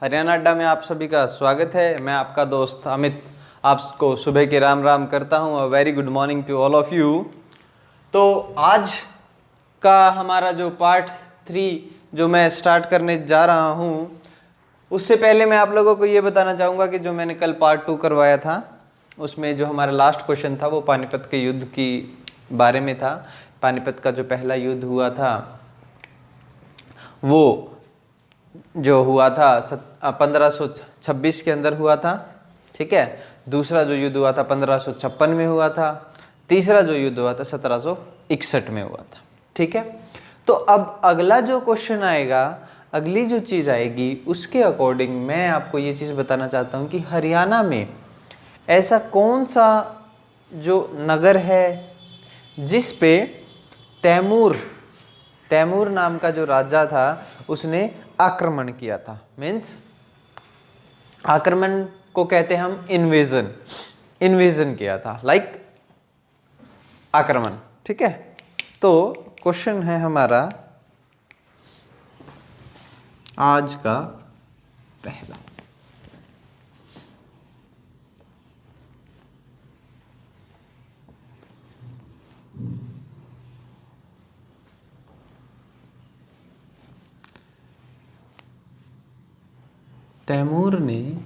हरियाणा अड्डा में आप सभी का स्वागत है। मैं आपका दोस्त अमित आपको सुबह के राम राम करता हूँ। Very good morning to all of you. तो आज का हमारा जो पार्ट 3 जो मैं स्टार्ट करने जा रहा हूँ, उससे पहले मैं आप लोगों को ये बताना चाहूँगा कि जो मैंने कल पार्ट 2 करवाया था उसमें जो हमारा लास्ट क्वेश्चन था वो पानीपत के युद्ध की बारे में था। पानीपत का जो पहला युद्ध हुआ था वो जो हुआ था 1526 के अंदर हुआ था, ठीक है। दूसरा जो युद्ध हुआ था 1556 में हुआ था। तीसरा जो युद्ध हुआ था 1761 में हुआ था, ठीक है। तो अब अगला जो क्वेश्चन आएगा, अगली जो चीज़ आएगी, उसके अकॉर्डिंग मैं आपको ये चीज़ बताना चाहता हूँ कि हरियाणा में ऐसा कौन सा जो नगर है जिस पे तैमूर नाम का जो राजा था उसने आक्रमण किया था। मीन्स आक्रमण को कहते हैं हम इन्वेजन किया था, लाइक आक्रमण, ठीक है। तो क्वेश्चन है हमारा आज का पहला। तैमूर ने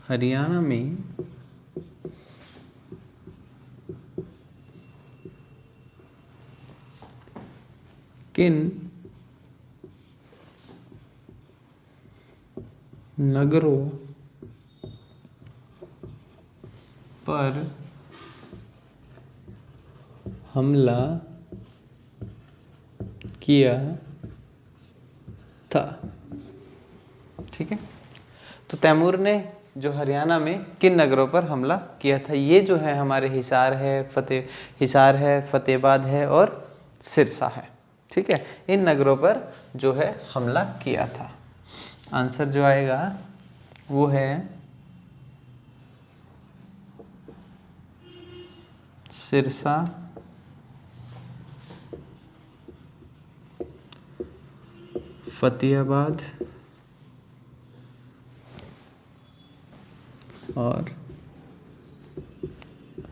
हरियाणा में किन नगरों पर हमला किया था, ठीक है। तो तैमूर ने जो हरियाणा में किन नगरों पर हमला किया था, ये जो है हमारे हिसार है, फतेहाबाद है और सिरसा है, ठीक है। इन नगरों पर जो है हमला किया था। आंसर जो आएगा वो है सिरसा, फतेहाबाद और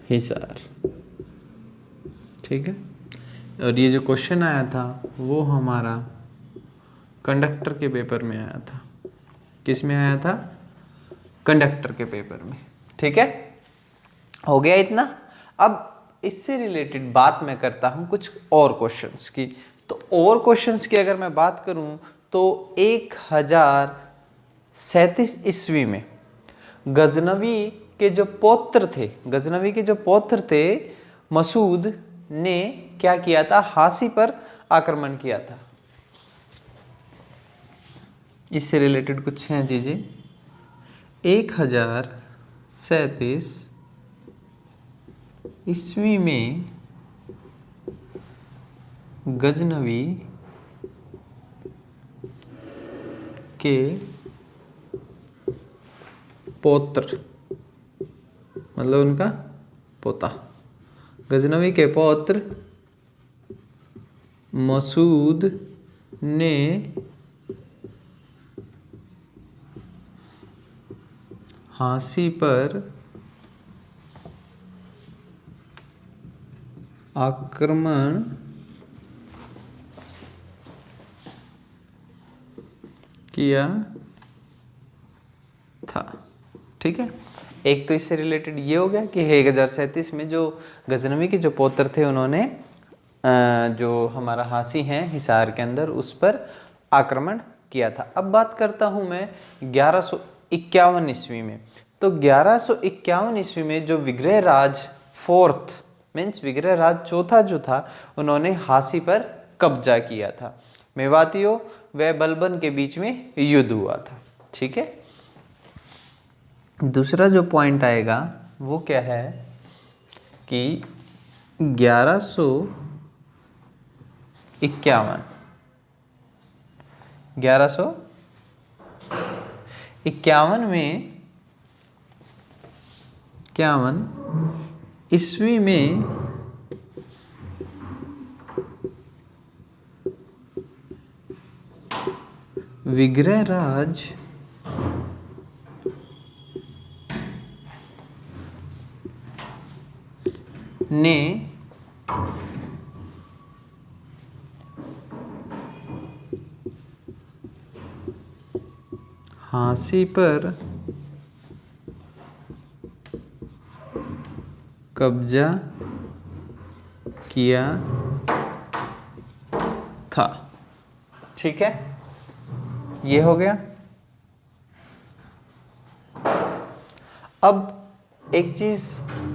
हिसार, ठीक है। और ये जो क्वेश्चन आया था वो हमारा कंडक्टर के पेपर में आया था। किस में आया था? कंडक्टर के पेपर में, ठीक है। हो गया इतना। अब इससे रिलेटेड बात मैं करता हूं कुछ और क्वेश्चंस की। तो और क्वेश्चंस की अगर मैं बात करूं तो 1037 ईस्वी में गजनवी के जो पौत्र थे मसूद ने क्या किया था? हासी पर आक्रमण किया था। इससे रिलेटेड कुछ हैं चीजें। 1037 ईस्वी में गजनवी के पौत्र, मतलब उनका पोता, गजनवी के पौत्र मसूद ने हासी पर आक्रमण किया था, ठीक है। एक तो इससे रिलेटेड ये हो गया कि 1037 में जो गजनवी के जो पौत्र थे उन्होंने जो हमारा हासी है हिसार के अंदर उस पर आक्रमण किया था। अब बात करता हूं मैं 1151 ईस्वी में। तो 1151 ईस्वी में जो विग्रहराज चौथा जो था उन्होंने हासी पर कब्जा किया था। मेवातियों व बलबन के बीच में युद्ध हुआ था, ठीक है। दूसरा जो पॉइंट आएगा वो क्या है कि 1151 में ईस्वी में विग्रहराज ने झांसी पर कब्जा किया था। ठीक है, ये हो गया। अब एक चीज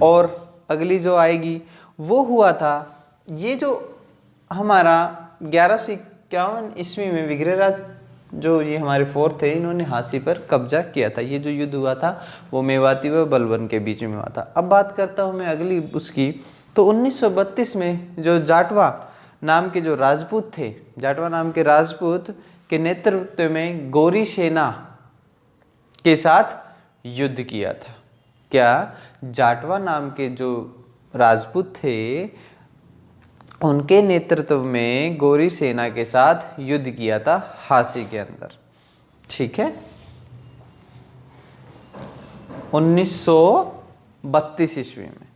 और अगली जो आएगी वो हुआ था, ये जो हमारा 1151 ईस्वी में विग्रहराज जो ये हमारे फोर्थ थे, इन्होंने झांसी पर कब्जा किया था। ये जो युद्ध हुआ था वो मेवाती व बलबन के बीच में हुआ था। अब बात करता हूँ मैं अगली उसकी, तो 1932 में जो जाटवा नाम के जो राजपूत थे, जाटवा नाम के राजपूत के नेतृत्व में गौरी सेना के साथ युद्ध किया था। क्या जाटवा नाम के जो राजपूत थे, उनके नेतृत्व में गौरी सेना के साथ युद्ध किया था झांसी के अंदर। ठीक है, 1932 ईस्वी में।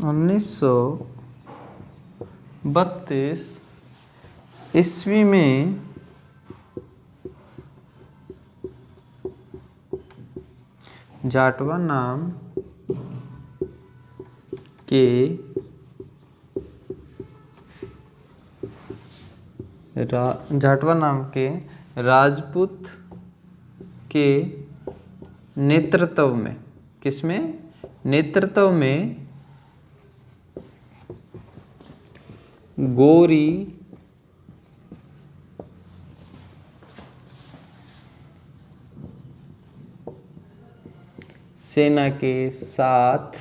1932 ईस्वी में जाटवा नाम के राजपूत के नेतृत्व में, किसमें नेतृत्व में गौरी सेना के साथ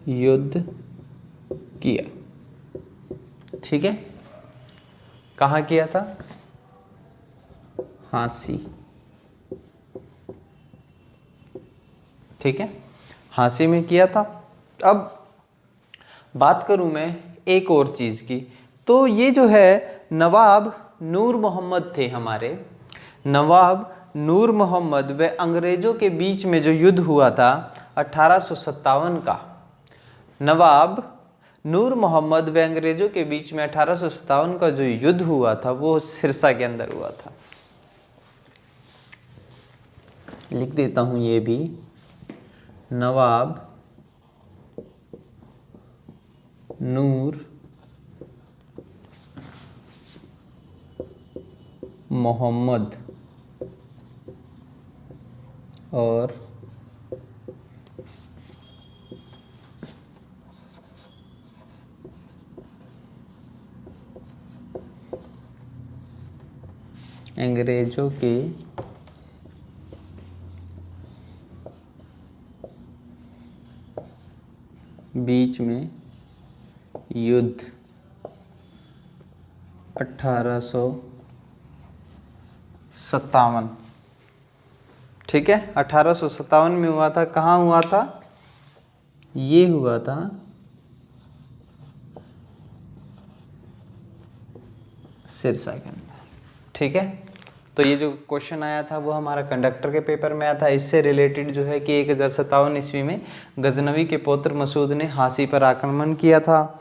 युद्ध किया। ठीक है, कहाँ किया था? झांसी। ठीक है, झांसी में किया था। अब बात करूं मैं एक और चीज की, तो ये जो है नवाब नूर मोहम्मद थे हमारे, नवाब नूर मोहम्मद व अंग्रेजों के बीच में जो युद्ध हुआ था 1857 का, नवाब नूर मोहम्मद व अंग्रेजों के बीच में 1857 का जो युद्ध हुआ था वो सिरसा के अंदर हुआ था। लिख देता हूं ये भी, नवाब नूर मोहम्मद और अंग्रेजों के बीच में युद्ध 1857। ठीक है, 1857 में हुआ था। कहाँ हुआ था? ये हुआ था सिरसा के अंदर। ठीक है, तो ये जो क्वेश्चन आया था वो हमारा कंडक्टर के पेपर में आया था। इससे रिलेटेड जो है कि 1057 ईस्वी में गजनवी के पौत्र मसूद ने झांसी पर आक्रमण किया था।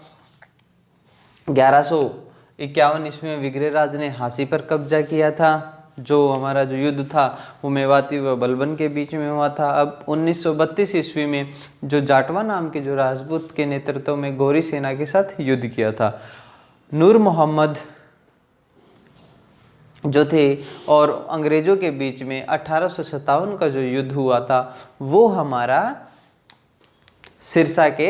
1151 ईस्वी में विग्रहराज ने झांसी पर कब्जा किया था। जो हमारा जो युद्ध था वो मेवाती व बलबन के बीच में हुआ था। अब 1932 ईस्वी में जो जाटवा नाम के जो राजपूत के नेतृत्व में गौरी सेना के साथ युद्ध किया था। नूर मोहम्मद जो थे और अंग्रेजों के बीच में 1857 का जो युद्ध हुआ था वो हमारा सिरसा के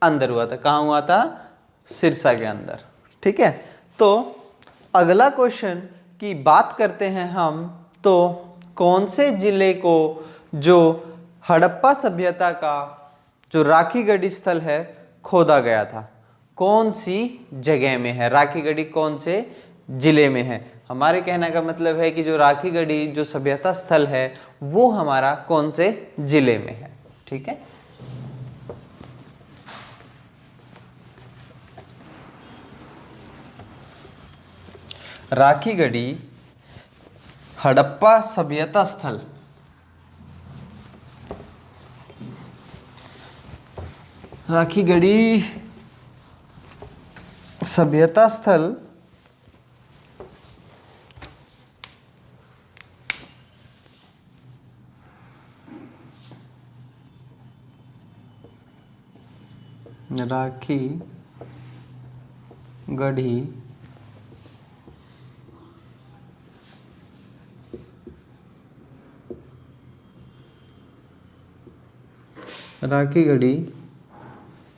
अंदर हुआ था। कहाँ हुआ था? सिरसा के अंदर। ठीक है, तो अगला क्वेश्चन की बात करते हैं हम, तो कौन से जिले को जो हड़प्पा सभ्यता का जो राखीगढ़ी स्थल है खोदा गया था, कौन सी जगह में है? राखीगढ़ी कौन से जिले में है। हमारे कहने का मतलब है कि जो राखीगढ़ी जो सभ्यता स्थल है वो हमारा कौन से जिले में है। ठीक है, राखीगढ़ी हड़प्पा सभ्यता स्थल, राखीगढ़ी सभ्यता स्थल राखीगढ़ी राखीगढ़ी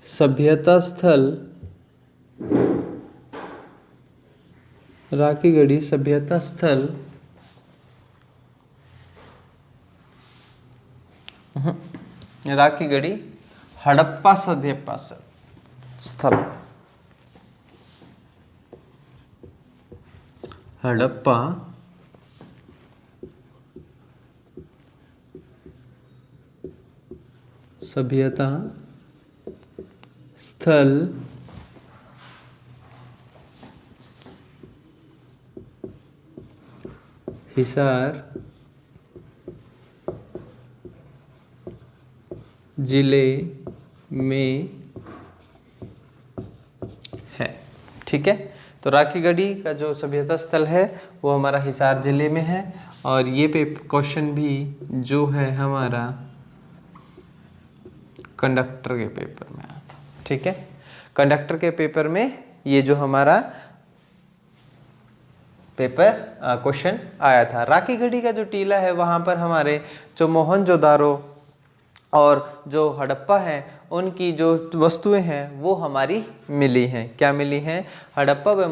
सभ्यता स्थल, राखीगढ़ी सभ्यता स्थल राखीगढ़ी हड़प्पा सभ्यता स्थल, हड़प्पा सभ्यता स्थल हिसार जिले में है। ठीक है, तो राखीगढ़ी का जो सभ्यता स्थल है वो हमारा हिसार जिले में है। और ये क्वेश्चन भी जो है हमारा कंडक्टर के पेपर में आया था। ठीक है, कंडक्टर के पेपर में ये जो हमारा पेपर क्वेश्चन आया था। राखीगढ़ी का जो टीला है वहाँ पर हमारे जो मोहनजोदारो और जो हड़प्पा है उनकी जो वस्तुएं हैं वो हमारी मिली हैं। क्या मिली हैं? हड़प्पा व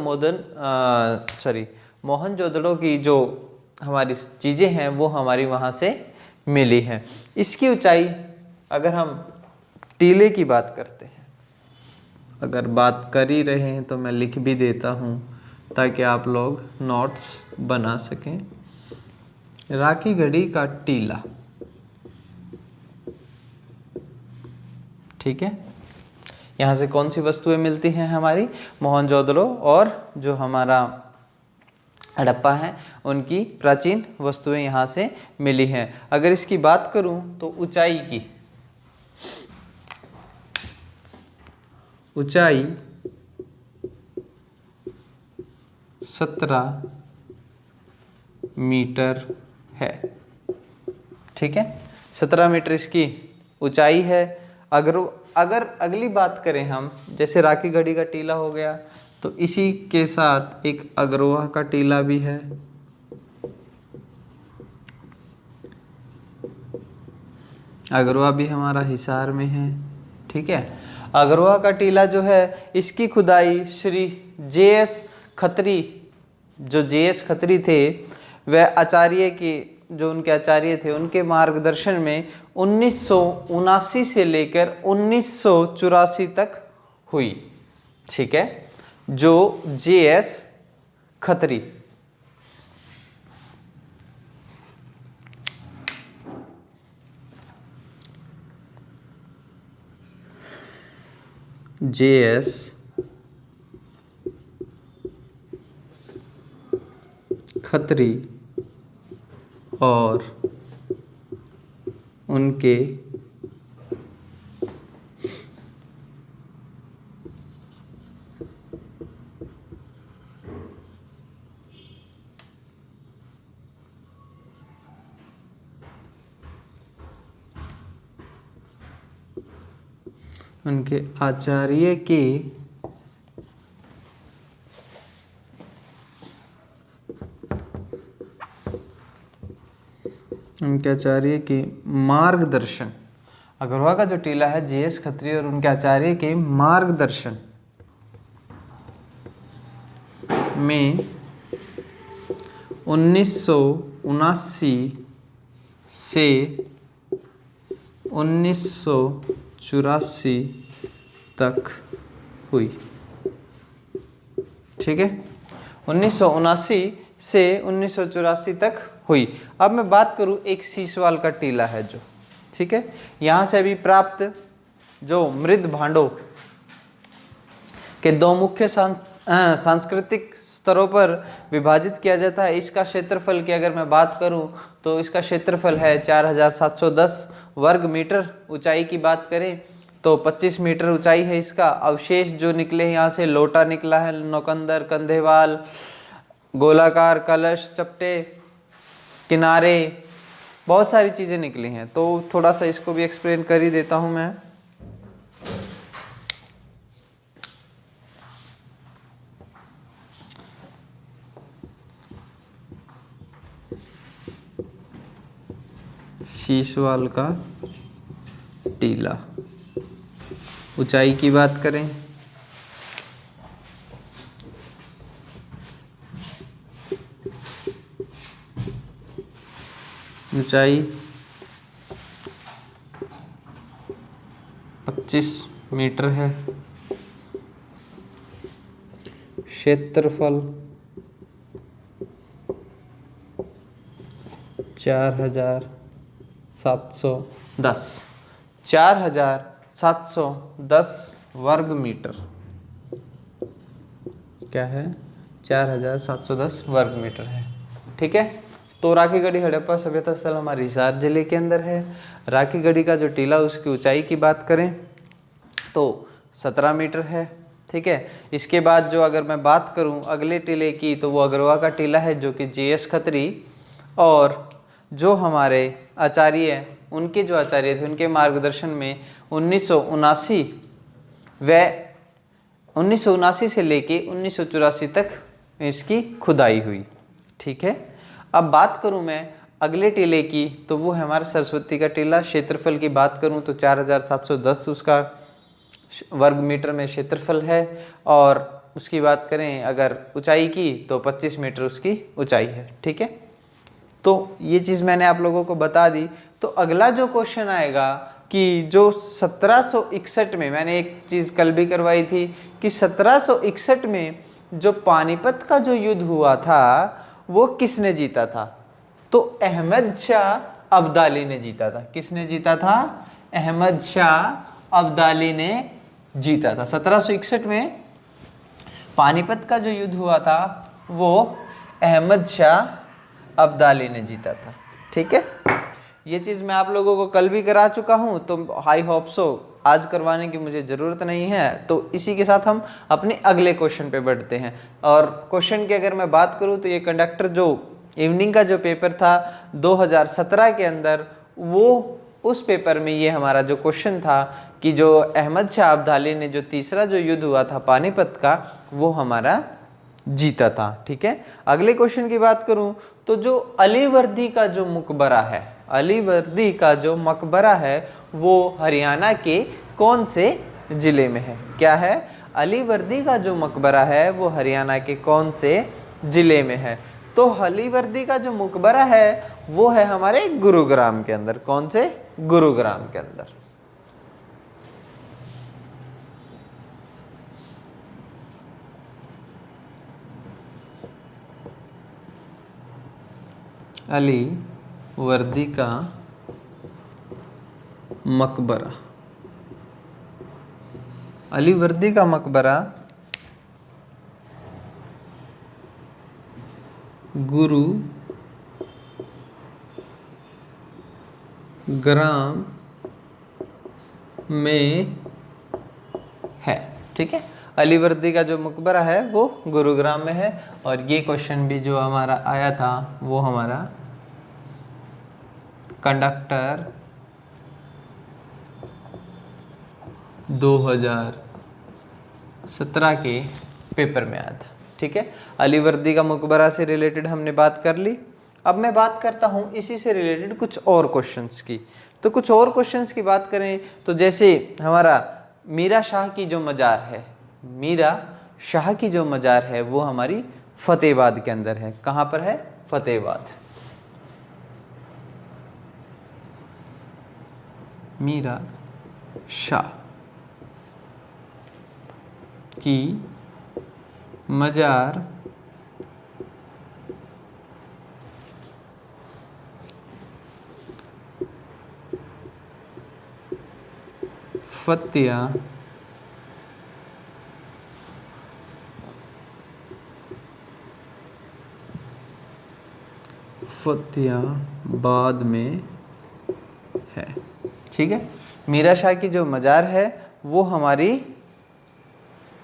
मोहनजोदड़ो की जो हमारी चीज़ें हैं वो हमारी वहाँ से मिली हैं। इसकी ऊंचाई, अगर हम टीले की बात करते हैं, अगर बात कर ही रहे हैं तो मैं लिख भी देता हूँ ताकि आप लोग नोट्स बना सकें। राखीगढ़ी का टीला, ठीक है, यहाँ से कौन सी वस्तुएं मिलती हैं हमारी? मोहनजोदड़ो और जो हमारा हड़प्पा है उनकी प्राचीन वस्तुएं यहाँ से मिली हैं। अगर इसकी बात करूँ तो ऊंचाई की, ऊंचाई 17 मीटर है। ठीक है, 17 मीटर इसकी ऊंचाई है। अगर अगली बात करें हम, जैसे राखीगढ़ी का टीला हो गया तो इसी के साथ एक अग्रवा का टीला भी है। अग्रवा भी हमारा हिसार में है। ठीक है, अग्रवा का टीला जो है इसकी खुदाई श्री जे.एस. खत्री, जो जे.एस. खत्री थे वह आचार्य के, जो उनके आचार्य थे उनके मार्गदर्शन में 1979 से लेकर 1984 तक हुई। ठीक है, जो जे.एस. खत्री, जे.एस. खत्री और उनके आचार्य के मार्गदर्शन, अग्रवा का जो टीला है जे.एस. खत्री और उनके आचार्य के मार्गदर्शन में 1979 से 1984 तक हुई। ठीक है, 1979 से 1984 तक हुई। अब मैं बात करूं एक सीसवाल का टीला है जो, ठीक है, यहां से अभी प्राप्त जो मृद भांडों के दो मुख्य सांस्कृतिक स्तरों पर विभाजित किया जाता है। इसका क्षेत्रफल की अगर मैं बात करूं तो इसका क्षेत्रफल है 4710 वर्ग मीटर। ऊंचाई की बात करें तो 25 मीटर ऊंचाई है इसका। अवशेष जो निकले हैं यहाँ से, लोटा निकला है, नौकंदर, कंधेवाल, गोलाकार कलश, चपटे, किनारे, बहुत सारी चीज़ें निकली हैं। तो थोड़ा सा इसको भी एक्सप्लेन कर ही देता हूँ मैं। सीसवाल का टीला, ऊंचाई की बात करें ऊंचाई 25 मीटर है। क्षेत्रफल 4710 वर्ग मीटर। क्या है? 4710 वर्ग मीटर है, ठीक है। तो राखीगढ़ी हड़प्पा सभ्यता स्थल हमारे हिसार जिले के अंदर है। राखीगढ़ी का जो टीला, उसकी ऊंचाई की बात करें तो 17 मीटर है, ठीक है। इसके बाद जो अगर मैं बात करूं अगले टीले की, तो वो अग्रवा का टीला है जो कि जीएस खत्री और जो हमारे आचार्य, उनके जो आचार्य थे उनके मार्गदर्शन में 1979 से लेके 1984 तक इसकी खुदाई हुई, ठीक है। अब बात करूं मैं अगले टीले की, तो वो है हमारा सरस्वती का टीला। क्षेत्रफल की बात करूं तो 4710 उसका वर्ग मीटर में क्षेत्रफल है। और उसकी बात करें अगर ऊंचाई की तो 25 मीटर उसकी ऊंचाई है, ठीक है। तो ये चीज़ मैंने आप लोगों को बता दी। तो अगला जो क्वेश्चन आएगा कि जो 1761 में, मैंने एक चीज़ कल भी करवाई थी कि 1761 में जो पानीपत का जो युद्ध हुआ था वो किसने जीता था? तो अहमद शाह अब्दाली ने जीता था। किसने जीता था? अहमद शाह अब्दाली ने जीता था। 1761 में पानीपत का जो युद्ध हुआ था वो अहमद शाह अब्दाली ने जीता था, ठीक है। ये चीज़ मैं आप लोगों को कल भी करा चुका हूँ, तो आई होप सो आज करवाने की मुझे ज़रूरत नहीं है। तो इसी के साथ हम अपने अगले क्वेश्चन पे बढ़ते हैं। और क्वेश्चन की अगर मैं बात करूँ तो ये कंडक्टर जो इवनिंग का जो पेपर था 2017 के अंदर, वो उस पेपर में ये हमारा जो क्वेश्चन था कि जो अहमद शाह अब्दाली ने जो तीसरा जो युद्ध हुआ था पानीपत का, वो हमारा जीता था, ठीक है। अगले क्वेश्चन की बात करूं तो जो अलीवर्दी का जो मकबरा है, अलीवर्दी का जो मकबरा है वो हरियाणा के कौन से जिले में है? क्या है? अलीवर्दी का जो मकबरा है वो हरियाणा के कौन से जिले में है? तो अलीवर्दी का जो मकबरा है वो है हमारे गुरुग्राम के अंदर। कौन से? गुरुग्राम के अंदर। अलीवर्दी का मकबरा, अलीवर्दी का मकबरा गुरुग्राम में है, ठीक है। अलीवर्दी का जो मकबरा है वो गुरुग्राम में है। और ये क्वेश्चन भी जो हमारा आया था वो हमारा कंडक्टर 2017 के पेपर में आया था, ठीक है। अलीवर्दी का मकबरा से रिलेटेड हमने बात कर ली। अब मैं बात करता हूँ इसी से रिलेटेड कुछ और क्वेश्चंस की। तो कुछ और क्वेश्चंस की बात करें तो जैसे हमारा मीरा शाह की जो मज़ार है, मीरा शाह की जो मज़ार है वो हमारी फतेहाबाद के अंदर है। कहाँ पर है? फतेहाबाद। मीरा शाह की मज़ार फतेहाबाद में है। ठीक है, मीरा शाह की जो मज़ार है वो हमारी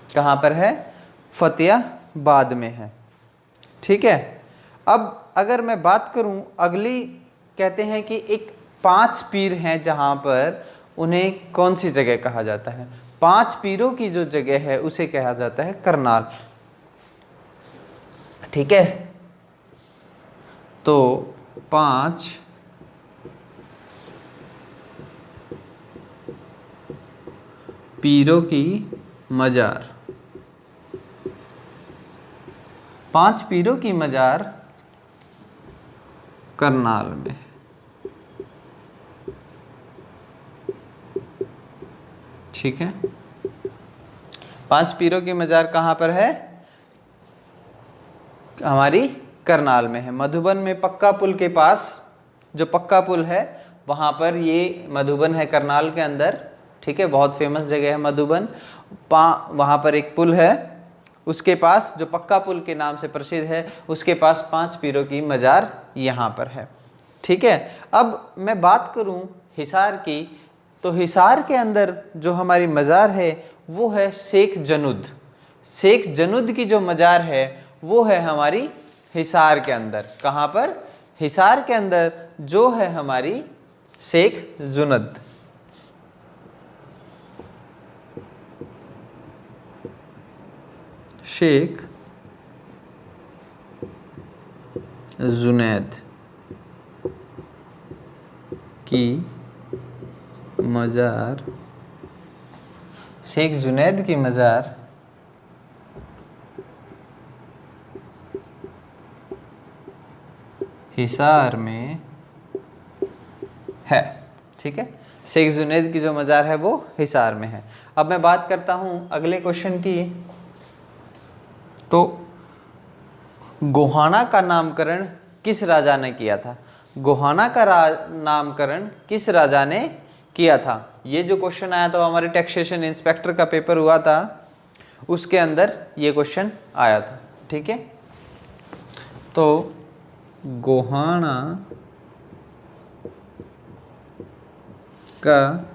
कहाँ पर है? फतेहाबाद में है। ठीक है, अब अगर मैं बात करूं अगली, कहते हैं कि एक 5 पीर हैं जहां पर उन्हें कौन सी जगह कहा जाता है? 5 पीरों की जो जगह है उसे कहा जाता है करनाल। ठीक है, तो 5 पीरों की मज़ार, 5 पीरों की मज़ार करनाल में है। ठीक है, 5 पीरों की मज़ार कहाँ पर है? हमारी करनाल में है। मधुबन में पक्का पुल के पास, जो पक्का पुल है वहाँ पर, ये मधुबन है करनाल के अंदर। ठीक है, बहुत फेमस जगह है मधुबन। वहाँ पर एक पुल है, उसके पास, जो पक्का पुल के नाम से प्रसिद्ध है, उसके पास 5 पीरों की मज़ार यहाँ पर है। ठीक है, अब मैं बात करूँ हिसार की, तो हिसार के अंदर जो हमारी मज़ार है वो है शेख जनुद। शेख जनुद की जो मज़ार है वो है हमारी हिसार के अंदर। कहाँ पर? हिसार के अंदर जो है हमारी शेख जुनद। शेख जुनैद की मज़ार, शेख जुनैद की मज़ार हिसार में है। ठीक है, शेख जुनैद की जो मज़ार है वो हिसार में है। अब मैं बात करता हूँ अगले क्वेश्चन की, तो गोहाना का नामकरण किस राजा ने किया था? गोहाना का नामकरण किस राजा ने किया था? ये जो क्वेश्चन आया था हमारे टैक्सेशन इंस्पेक्टर का पेपर हुआ था, उसके अंदर ये क्वेश्चन आया था। ठीक है, तो गोहाना का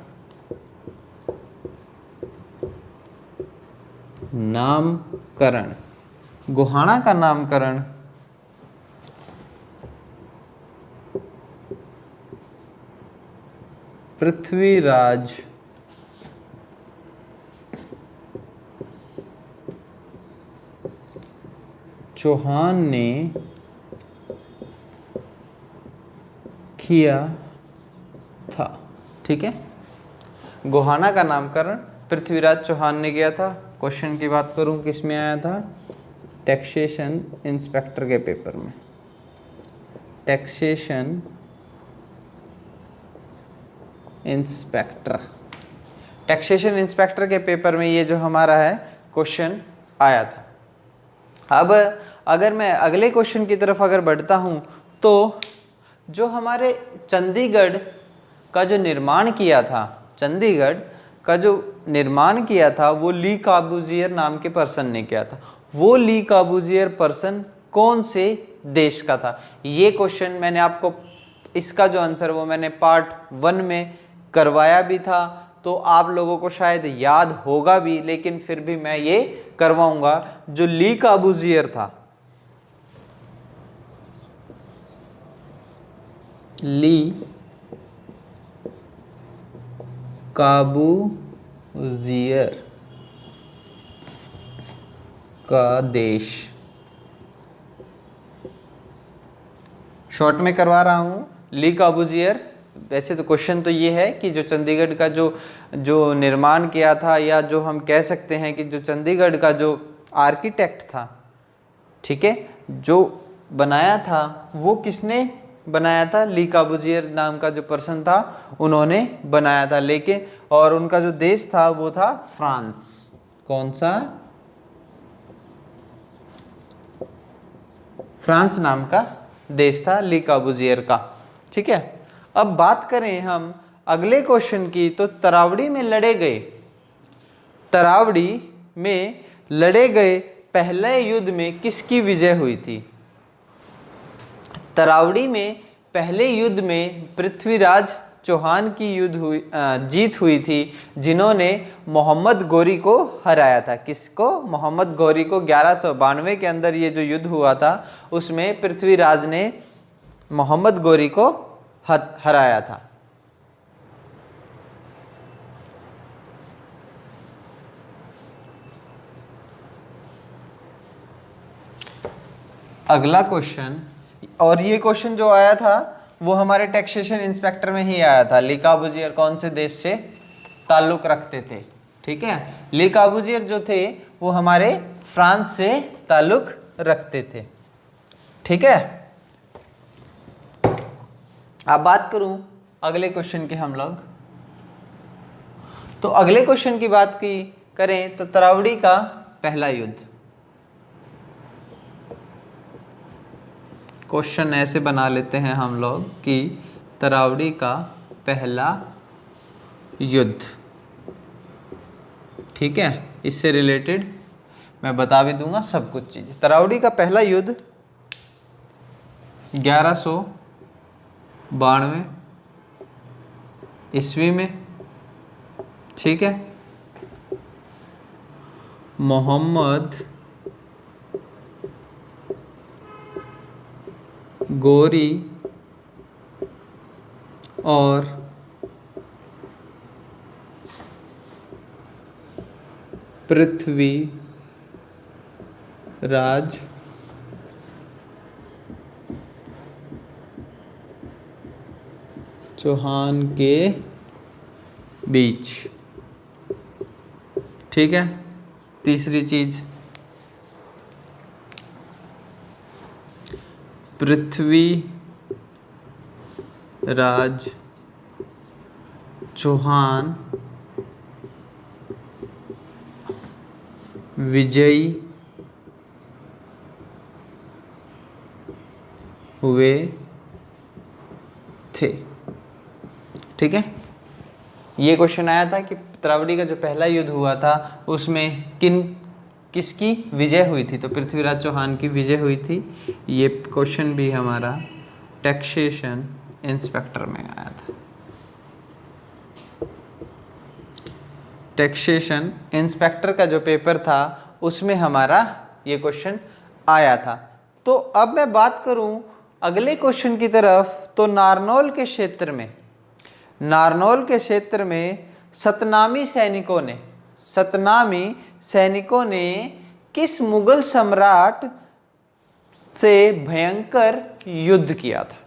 नामकरण, गोहाना का नामकरण पृथ्वीराज चौहान ने किया था। ठीक है, गोहाना का नामकरण पृथ्वीराज चौहान ने किया था। क्वेश्चन की बात करूं किस में आया था? टैक्सेशन इंस्पेक्टर के पेपर में। टैक्सेशन इंस्पेक्टर, टैक्सेशन इंस्पेक्टर के पेपर में ये जो हमारा है क्वेश्चन आया था। अब अगर मैं अगले क्वेश्चन की तरफ अगर बढ़ता हूं, तो जो हमारे चंडीगढ़ का जो निर्माण किया था, चंडीगढ़ का जो निर्माण किया था वो ली काबूजियर नाम के पर्सन ने किया था। वो ली काबूजियर पर्सन कौन से देश का था? ये क्वेश्चन मैंने आपको, इसका जो आंसर वो मैंने पार्ट 1 में करवाया भी था, तो आप लोगों को शायद याद होगा भी, लेकिन फिर भी मैं ये करवाऊंगा। जो ली काबूजियर था, ली काबूजियर का देश, शॉर्ट में करवा रहा हूँ, ली काबूजियर। वैसे तो क्वेश्चन तो ये है कि जो चंडीगढ़ का जो निर्माण किया था, या जो हम कह सकते हैं कि जो चंडीगढ़ का जो आर्किटेक्ट था, ठीक है, जो बनाया था वो किसने बनाया था? ली काबूजियर नाम का जो पर्सन था उन्होंने बनाया था। लेकिन और उनका जो देश था वो था फ्रांस। कौन सा? फ्रांस नाम का देश था ली काबूजियर का। ठीक है, अब बात करें हम अगले क्वेश्चन की, तो तरावड़ी में लड़े गए, तरावड़ी में लड़े गए पहले युद्ध में किसकी विजय हुई थी? तरावड़ी में पहले युद्ध में पृथ्वीराज चौहान की जीत हुई थी, जिन्होंने मोहम्मद गौरी को हराया था। किसको? मोहम्मद गौरी को 1192 के अंदर ये जो युद्ध हुआ था, उसमें पृथ्वीराज ने मोहम्मद गौरी को हराया था। अगला क्वेश्चन, और ये क्वेश्चन जो आया था वो हमारे टैक्सेशन इंस्पेक्टर में ही आया था। ली काबूजियर कौन से देश से ताल्लुक रखते थे? ठीक है, ली काबूजियर जो थे वो हमारे फ्रांस से ताल्लुक रखते थे। ठीक है, अब बात करूं अगले क्वेश्चन की हम लोग, तो अगले क्वेश्चन की बात की करें तो तरावड़ी का पहला युद्ध। क्वेश्चन ऐसे बना लेते हैं हम लोग कि तरावड़ी का पहला युद्ध। ठीक है, इससे रिलेटेड मैं बता भी दूंगा सब कुछ चीज़। तरावड़ी का पहला युद्ध 1192 ईस्वी में, ठीक है, मोहम्मद गौरी और पृथ्वीराज चौहान के बीच। ठीक है, तीसरी चीज, पृथ्वीराज चौहान विजयी हुए थे। ठीक है, ये क्वेश्चन आया था कि तरावड़ी का जो पहला युद्ध हुआ था उसमें किसकी विजय हुई थी? तो पृथ्वीराज चौहान की विजय हुई थी। ये क्वेश्चन भी हमारा टैक्सेशन इंस्पेक्टर में आया था। टैक्सेशन इंस्पेक्टर का जो पेपर था उसमें हमारा ये क्वेश्चन आया था। तो अब मैं बात करूं अगले क्वेश्चन की तरफ, तो नारनौल के क्षेत्र में सतनामी सैनिकों ने किस मुगल सम्राट से भयंकर युद्ध किया था?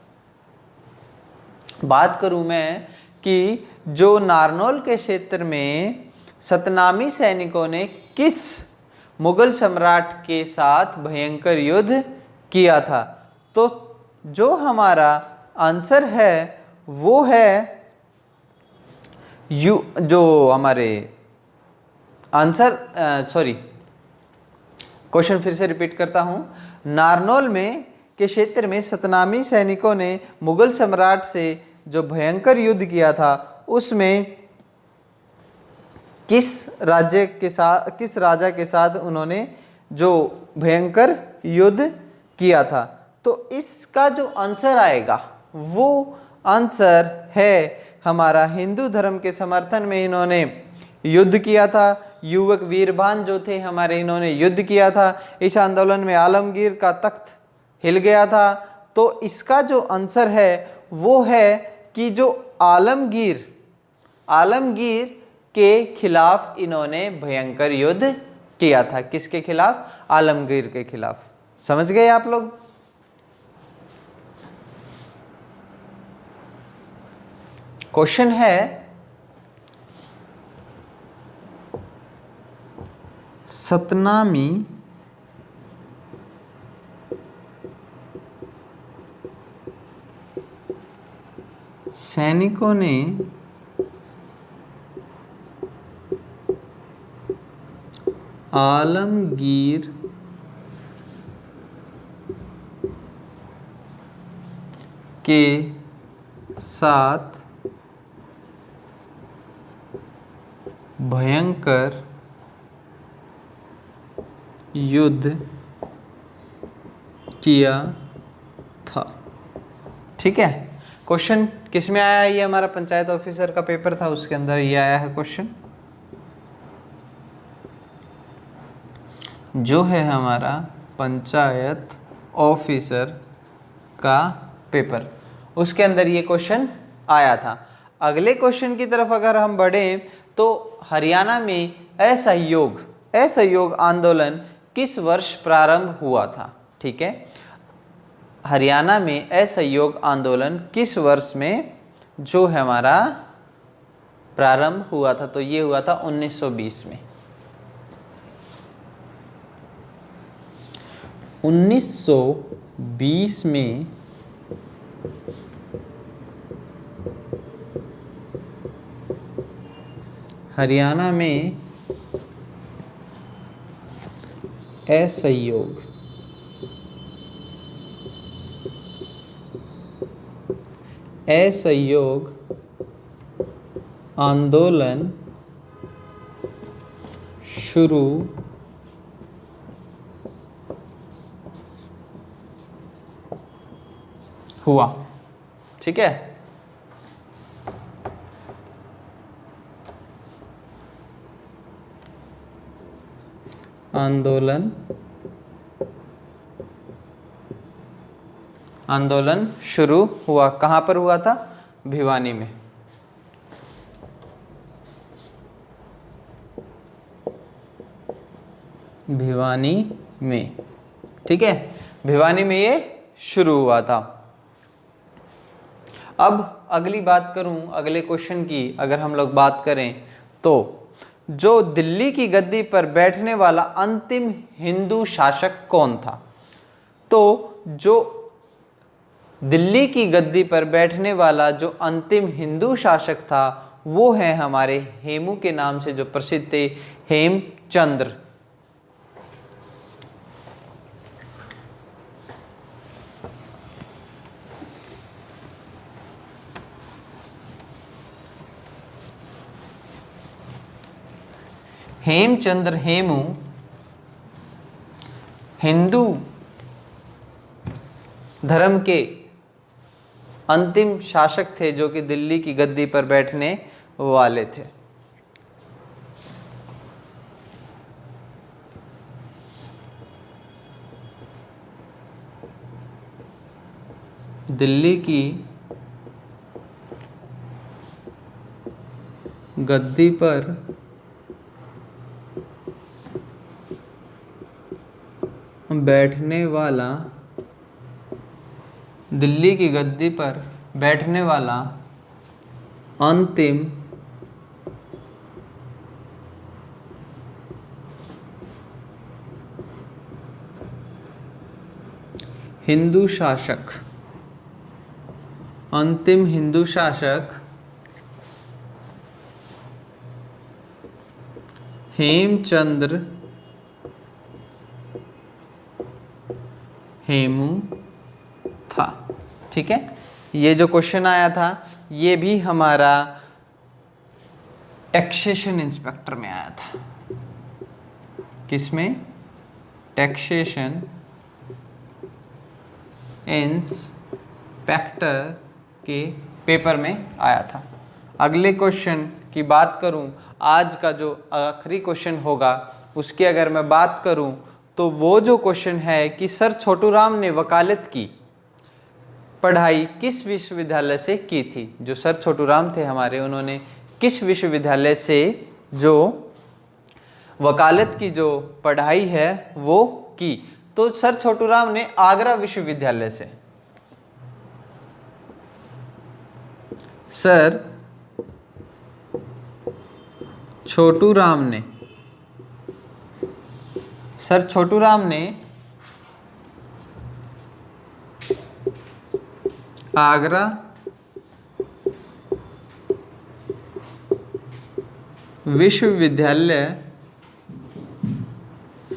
बात करूं मैं कि जो नारनौल के क्षेत्र में सतनामी सैनिकों ने किस मुगल सम्राट के साथ भयंकर युद्ध किया था, तो जो हमारा आंसर है वो है जो हमारे आंसर क्वेश्चन फिर से रिपीट करता हूं। नारनौल में के क्षेत्र में सतनामी सैनिकों ने मुगल सम्राट से जो भयंकर युद्ध किया था उसमें किस राजा के साथ उन्होंने जो भयंकर युद्ध किया था? तो इसका जो आंसर आएगा वो आंसर है हमारा हिंदू धर्म के समर्थन में इन्होंने युद्ध किया था। युवक वीरभान जो थे हमारे, इन्होंने युद्ध किया था। इस आंदोलन में आलमगीर का तख्त हिल गया था। तो इसका जो आंसर है वो है कि जो आलमगीर के खिलाफ इन्होंने भयंकर युद्ध किया था। किसके खिलाफ? आलमगीर के खिलाफ। समझ गए आप लोग? क्वेश्चन है सतनामी सैनिकों ने आलमगीर के साथ भयंकर युद्ध किया था। ठीक है, क्वेश्चन किस में आया? ये हमारा पंचायत ऑफिसर का पेपर था, उसके अंदर ये आया है क्वेश्चन, जो है हमारा पंचायत ऑफिसर का पेपर, उसके अंदर ये क्वेश्चन आया था। अगले क्वेश्चन की तरफ अगर हम बढ़ें तो हरियाणा में असहयोग आंदोलन किस वर्ष प्रारंभ हुआ था? ठीक है, हरियाणा में असहयोग आंदोलन किस वर्ष में जो है हमारा प्रारंभ हुआ था? तो ये हुआ था 1920 में। 1920 में हरियाणा में असहयोग आंदोलन शुरू हुआ। ठीक है, आंदोलन शुरू हुआ। कहाँ पर हुआ था? भिवानी में। भिवानी में, ठीक है, भिवानी में ये शुरू हुआ था। अब अगली बात करूं, अगले क्वेश्चन की अगर हम लोग बात करें तो जो दिल्ली की गद्दी पर बैठने वाला अंतिम हिंदू शासक कौन था? तो जो दिल्ली की गद्दी पर बैठने वाला जो अंतिम हिंदू शासक था वो है हमारे हेमू के नाम से जो प्रसिद्ध थे, हेमचंद्र। हेमचंद्र हेमू हिंदू धर्म के अंतिम शासक थे जो कि दिल्ली की गद्दी पर बैठने वाले थे। दिल्ली की गद्दी पर बैठने वाला, दिल्ली की गद्दी पर बैठने वाला अंतिम हिंदू शासक, अंतिम हिंदू शासक हेमचंद्र हेमू था। ठीक है, ये जो क्वेश्चन आया था ये भी हमारा टैक्सेशन इंस्पेक्टर में आया था। किसमें? टैक्सेशन इंस्पेक्टर के पेपर में आया था। अगले क्वेश्चन की बात करूं, आज का जो आखिरी क्वेश्चन होगा उसकी अगर मैं बात करूं तो वो जो क्वेश्चन है कि सर छोटू राम ने वकालत की पढ़ाई किस विश्वविद्यालय से की थी? जो सर छोटू राम थे हमारे, उन्होंने किस विश्वविद्यालय से जो वकालत की जो पढ़ाई है वो की? तो सर छोटू राम ने आगरा विश्वविद्यालय से। सर छोटू राम ने आगरा विश्वविद्यालय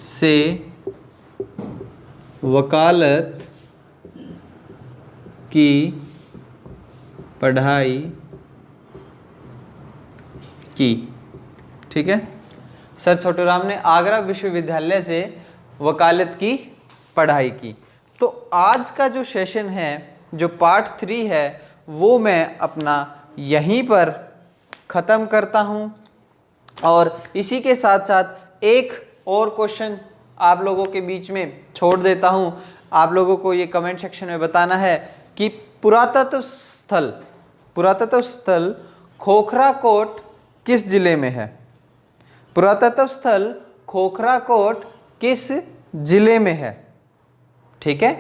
से वकालत की पढ़ाई की। ठीक है। सर छोटू राम ने आगरा विश्वविद्यालय से वकालत की पढ़ाई की। तो आज का जो सेशन है, जो पार्ट 3 है, वो मैं अपना यहीं पर ख़त्म करता हूँ। और इसी के साथ साथ एक और क्वेश्चन आप लोगों के बीच में छोड़ देता हूँ। आप लोगों को ये कमेंट सेक्शन में बताना है कि पुरातत्व स्थल खोखरा कोट किस जिले में है। पुरातत्व स्थल खोखरा कोट किस जिले में है, ठीक है।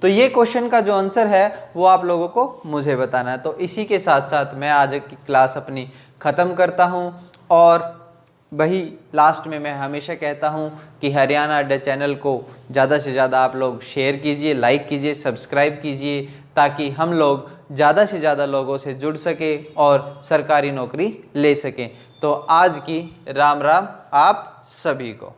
तो ये क्वेश्चन का जो आंसर है वो आप लोगों को मुझे बताना है। तो इसी के साथ साथ मैं आज की क्लास अपनी ख़त्म करता हूँ। और वही लास्ट में मैं हमेशा कहता हूँ कि हरियाणा अड्डा चैनल को ज़्यादा से ज़्यादा आप लोग शेयर कीजिए, लाइक कीजिए, सब्सक्राइब कीजिए, ताकि हम लोग ज़्यादा से ज़्यादा लोगों से जुड़ सके और सरकारी नौकरी ले सकें। तो आज की राम राम आप सभी को।